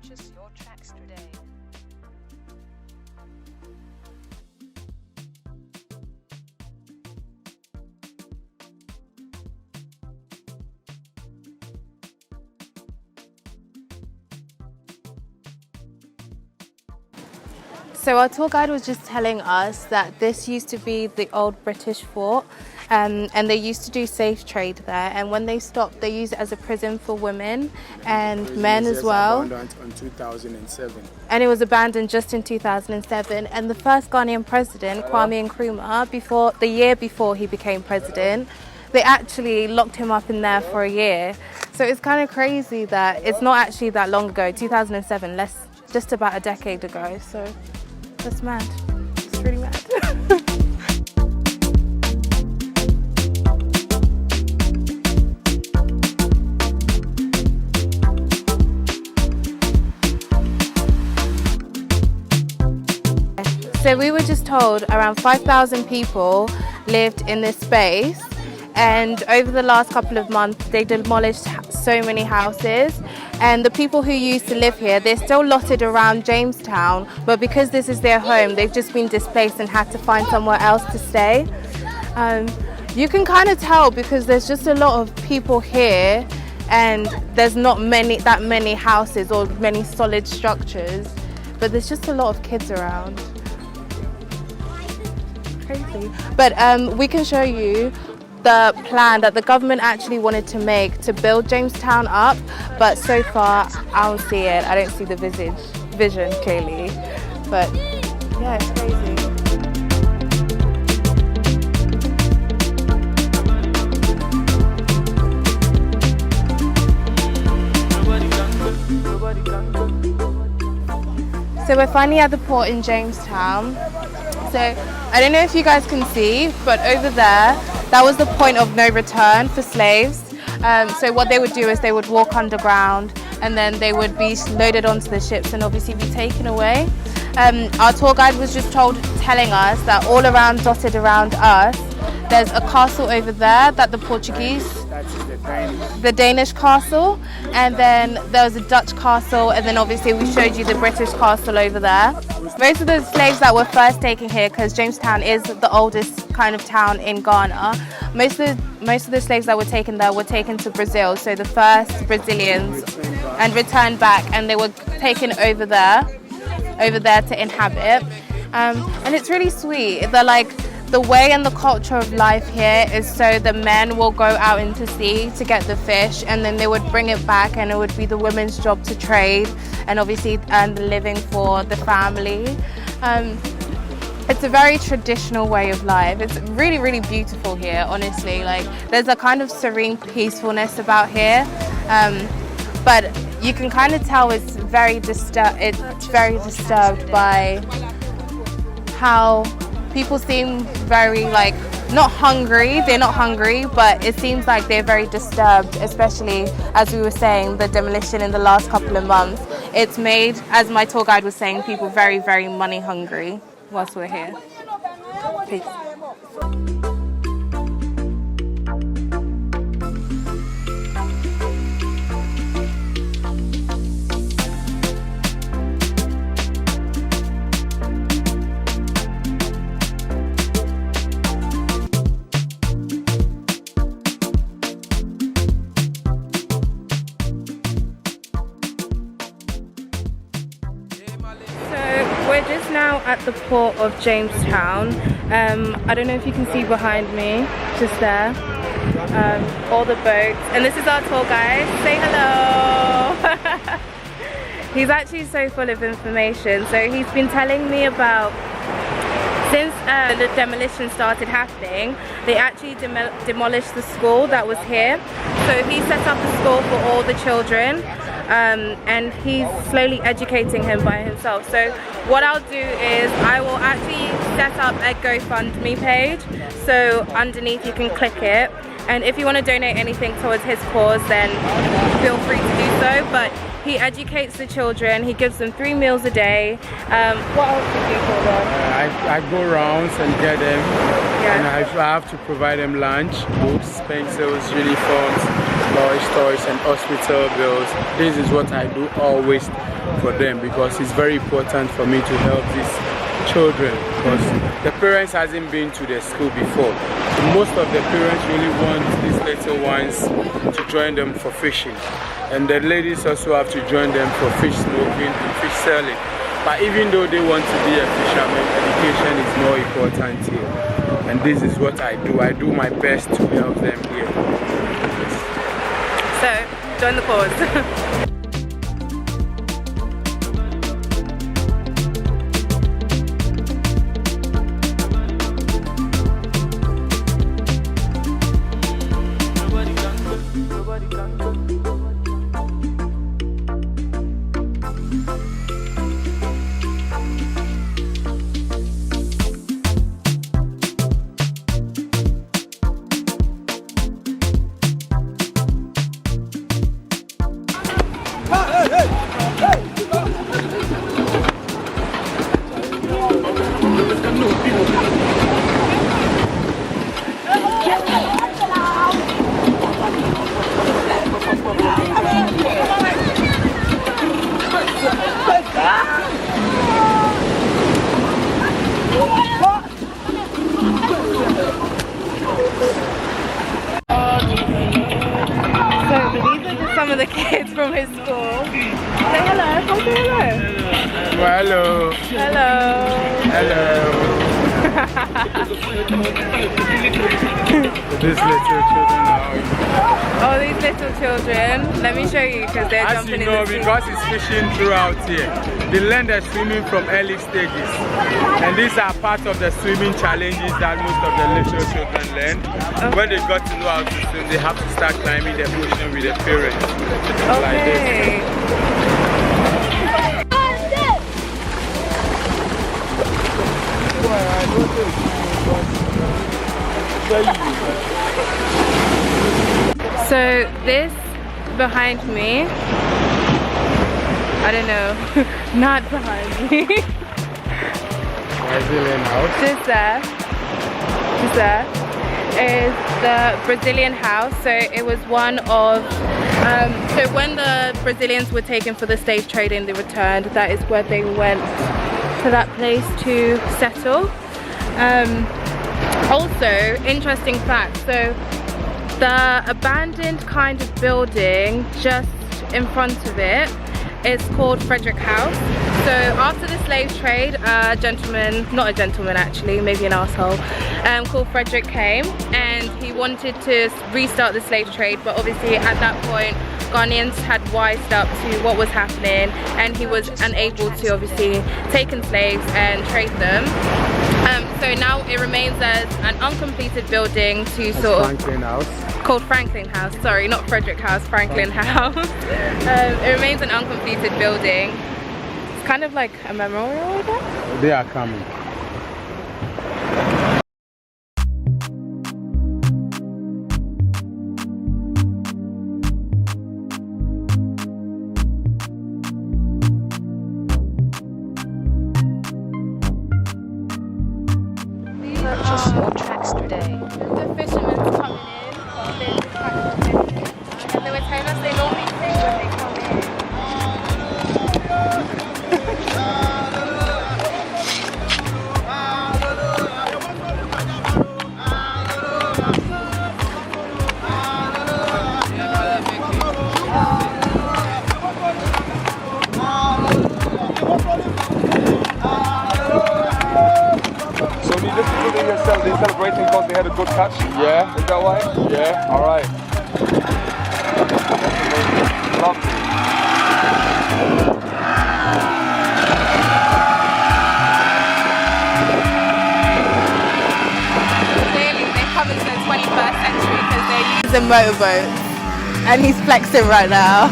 Purchase your tracks today. So our tour guide was just telling us that this used to be the old British fort, and they used to do slave trade there, and when they stopped they used it as a prison for women and men as well. Abandoned in 2007. And it was abandoned just in 2007, and the first Ghanaian president, Kwame Nkrumah, the year before he became president, they actually locked him up in there for a year. So it's kind of crazy that it's not actually that long ago, 2007, just about a decade ago. So that's mad. It's really mad. So we were just told around 5,000 people lived in this space, and over the last couple of months they demolished so many houses, and the people who used to live here, they're still lotted around Jamestown, but because this is their home they've just been displaced and had to find somewhere else to stay. You can kind of tell because there's just a lot of people here and there's not that many houses or many solid structures, but there's just a lot of kids around. Crazy. But we can show you the plan that the government actually wanted to make to build Jamestown up, but so far I don't see it. I don't see the vision clearly. But yeah, it's crazy. So we're finally at the port in Jamestown. So I don't know if you guys can see, but over there, that was the point of no return for slaves. So what they would do is they would walk underground and then they would be loaded onto the ships and obviously be taken away. Our tour guide was just telling us that all around, dotted around us, there's a castle over there that the Portuguese, the Danish castle, and then there was a Dutch castle, and then obviously we showed you the British castle over there. Most of the slaves that were first taken here, because Jamestown is the oldest kind of town in Ghana, most of the slaves that were taken there were taken to Brazil, so the first Brazilians, and returned back, and they were taken over there to inhabit. And it's really sweet. The way and the culture of life here is so the men will go out into sea to get the fish, and then they would bring it back, and it would be the women's job to trade and obviously earn the living for the family. It's a very traditional way of life. It's really, really beautiful here, honestly. There's a kind of serene peacefulness about here, but you can kind of tell it's very disturbed by how people seem very not hungry. They're not hungry, but it seems like they're very disturbed, especially as we were saying, the demolition in the last couple of months. It's made, as my tour guide was saying, people very, very money hungry whilst we're here. Peace. We're just now at the port of Jamestown. I don't know if you can see behind me, just there, all the boats. And this is our tour guide. Say hello. He's actually so full of information. So he's been telling me about, since the demolition started happening, they actually demolished the school that was here. So he set up a school for all the children. And he's slowly educating him by himself. So what I'll do is I will actually set up a GoFundMe page, so underneath you can click it, and if you want to donate anything towards his cause then feel free to do so. But he educates the children, he gives them 3 meals a day. What else do you do for them? I go rounds and get them, and I have to provide them lunch, books, pencils, uniforms, toys, and hospital bills. This is what I do always for them, because it's very important for me to help these children, because the parents hasn't been to the school before. So most of the parents really want these little ones to join them for fishing, and the ladies also have to join them for fish smoking and fish selling. But even though they want to be a fisherman, education is more important here. And this is what I do. I do my best to help them here. So, join the cause. Some of the kids from his school. Say hello. Come say hello. Well, hello. Hello. These little children are. Oh, these little children. Let me show you, because they're jumping in the sea. Because it's fishing throughout here, they learn the swimming from early stages, and these are part of the swimming challenges that most of the little children learn. Okay. When they got to know how to swim, they have to start climbing the ocean with their parents. Okay. Like this. So this behind me, I don't know, not behind me. Brazilian house. Just there is the Brazilian house. So it was one of, so when the Brazilians were taken for the slave trade and they returned, that is where they went to that place to settle. Also, interesting fact, so the abandoned kind of building just in front of it is called Frederick House. So after the slave trade, a gentleman, not a gentleman actually, maybe an asshole, called Frederick came, and he wanted to restart the slave trade, but obviously at that point Ghanaians had wised up to what was happening, and he was unable to obviously take in slaves and trade them. So now it remains as an uncompleted building to sort of Franklin House. Called Franklin House, sorry, not Frederick House, Franklin House. It remains an uncompleted building. It's kind of like a memorial, I guess? They are coming. Purchase your tracks today. The fishermen's coming in. And they were telling us they normally sing when they come in. They're celebrating because they had a good catch? Yeah. Is that why? Yeah. Alright. Lovely. Clearly they're coming to the 21st century because they're using motorboats. And he's flexing right now.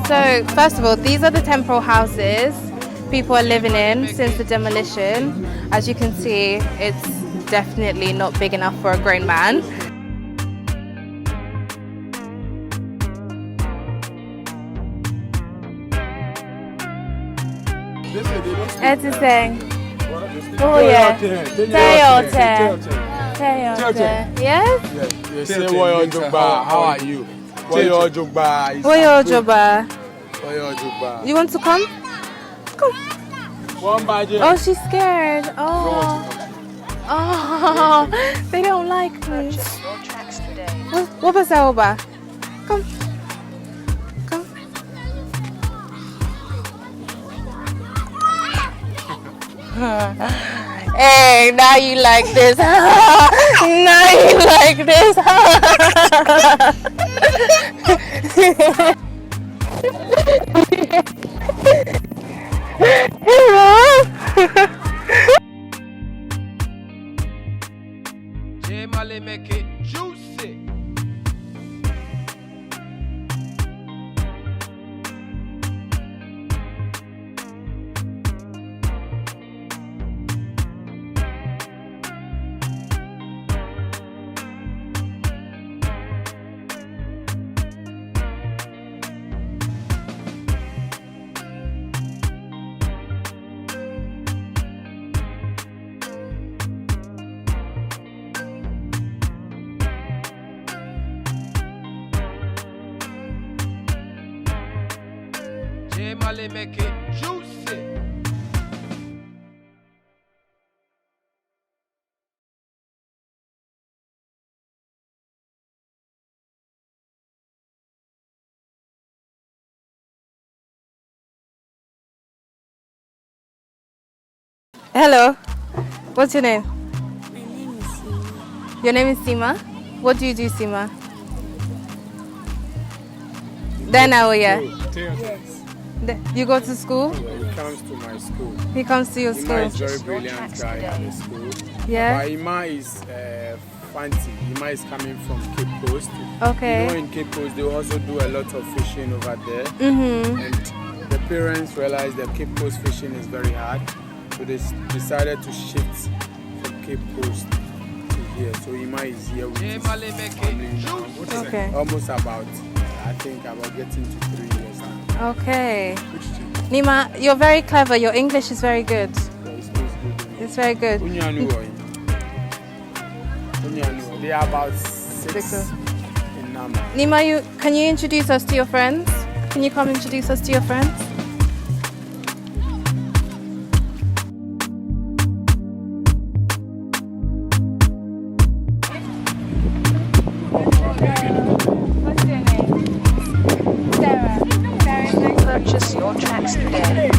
So first of all, these are the temporal houses people are living in since the demolition. As you can see, it's definitely not big enough for a grown man. Ed is saying, oh yeah, Teyote. Yes? You say Woyo Jogba, how are you? Woyo Jogba. Woyo Jogba. Woyo Jogba. You want to come? Come. Oh, she's scared. Oh. Oh, they don't like me. Purchase your tracks today. What was that about? Come. Come. Hey, now you like this. Now you like this. Jamale make it juicy. Jamale make it juicy. Hello. What's your name? My name is Sima. Your name is Sima? What do you do, Sima? Then now, yeah. Yes. You go to school? He comes to my school. He comes to your Ima school. is very brilliant guy at the school. Yeah. But Ima is fancy. Ima is coming from Cape Coast. Okay. You know, in Cape Coast they also do a lot of fishing over there. Mm-hmm. And the parents realized that Cape Coast fishing is very hard, so they decided to shift from Cape Coast to here. So Ima is here with his Jamale make family it now. juicy. Okay. Almost about, I think about getting to 3 years now. Okay. Nima, you're very clever. Your English is very good. So it's good. It's very good. Unyanu. They are about 6 in number. Nima, can you introduce us to your friends? Can you come introduce us to your friends? What's your name? Sarah. Purchase your tracks today.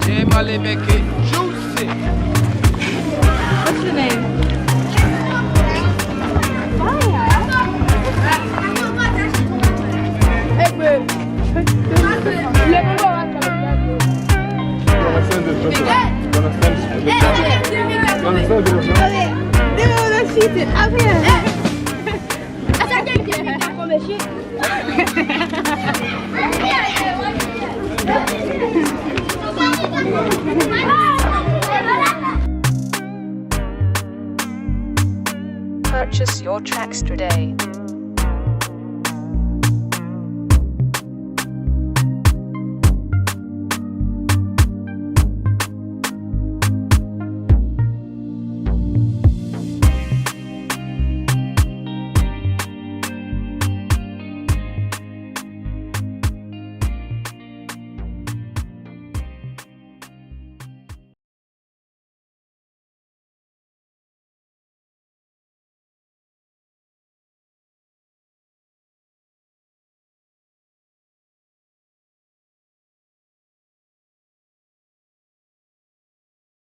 Jamale make it juicy. What's your name? Purchase your tracks today.